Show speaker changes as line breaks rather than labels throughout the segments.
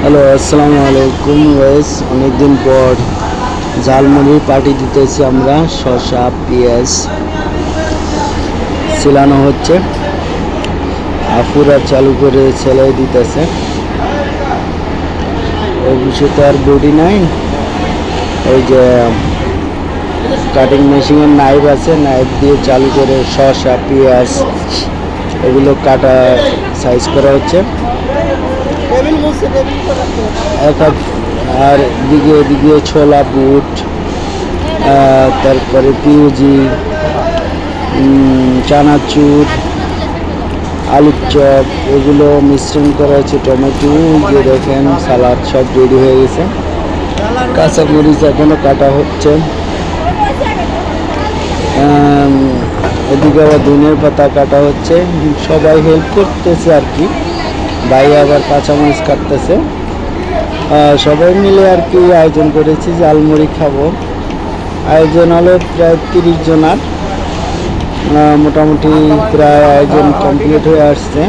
Hello, আসসালামু আলাইকুম guys. অনেকদিন পর ঝালমুড়ির পার্টি দিতেছি আমরা। শসা পেঁয়াজ ছিলানো হচ্ছে, আফুরা চালু করে ছেলে দিতেছে। অবশ্য তো আর বডি নাই, ওই যে কাটিং মেশিনের নাইফ আছে, নাইফ দিয়ে চালু করে শসা পেঁয়াজ এগুলো কাটা সাইজ করা হচ্ছে। আর দিকে দিকে ছোলা বুট, তারপরে পিউজি, চানাচুর, আলুর চপ এগুলো মিশ্রণ করা হচ্ছে। টমেটো যে দেখেন, সালাদ সব রেডি হয়ে গেছে। কাঁচামরিচ এখনো কাটা হচ্ছে। এদিকে আবার ধনিয়ার পাতা কাটা হচ্ছে। সবাই হেল্প করতেছে আর কি। ভাই আবার কাঁচামরিচ কাটতেছে। সবাই মিলে আর কি আয়োজন করেছি, ঝালমুড়ি খাবো। আয়োজন হলো প্রায় 30 জনার। মোটামুটি প্রায় আয়োজন কমপ্লিট হয়ে আসছে।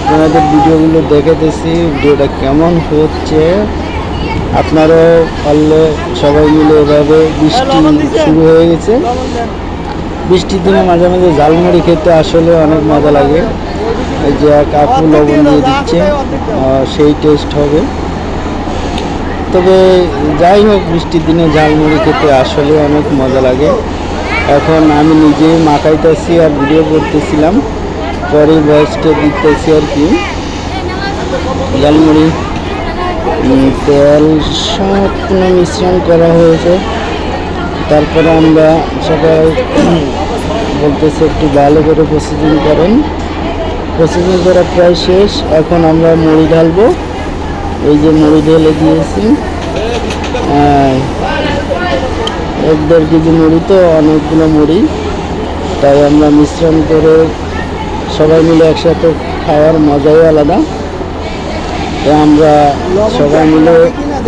আপনাদের ভিডিওগুলো দেখেতেছি, ভিডিওটা কেমন হচ্ছে আপনারাও পারলে সবাই মিলে এভাবে। বৃষ্টি শুরু হয়ে গেছে, বৃষ্টির দিনে মাঝে মাঝে ঝালমুড়ি খেতে আসলে অনেক মজা লাগে। এই যে কাকু লবণ দিয়ে দিচ্ছে, সেই টেস্ট হবে। তবে যাই হোক, বৃষ্টির দিনে ঝালমুড়ি খেতে আসলে অনেক মজা লাগে। এখন আমি নিজে মাখাইতেছি আর ভিডিও করতেছিলাম, পরে ভয়েসটা দিতেছি আর কি। ঝালমুড়ি তেল সব মিশ্রণ করা হয়েছে। তারপরে আমরা সবাই বলতেছে একটু ভালো করে প্রসেসিং করেন। প্রসেসিং করা প্রায় শেষ। এখন আমরা মুড়ি ঢালবো। এই যে মুড়ি ঢেলে দিয়েছি। 1-1.5 কেজি মুড়ি, তো অনেকগুলো মুড়ি, তাই আমরা মিশ্রণ করে সবাই মিলে একসাথে খাওয়ার মজাই আলাদা। তাই আমরা সবাই মিলে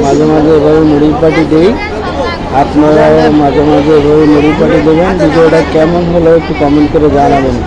মাঝে মাঝে এভাবে মুড়ির পার্টি দিই। আপনারাও মাঝে মাঝে এভাবে মুড়ির পার্টি দেবেন। ভিডিওটা কেমন হলো একটু কমেন্ট করে জানাবেন।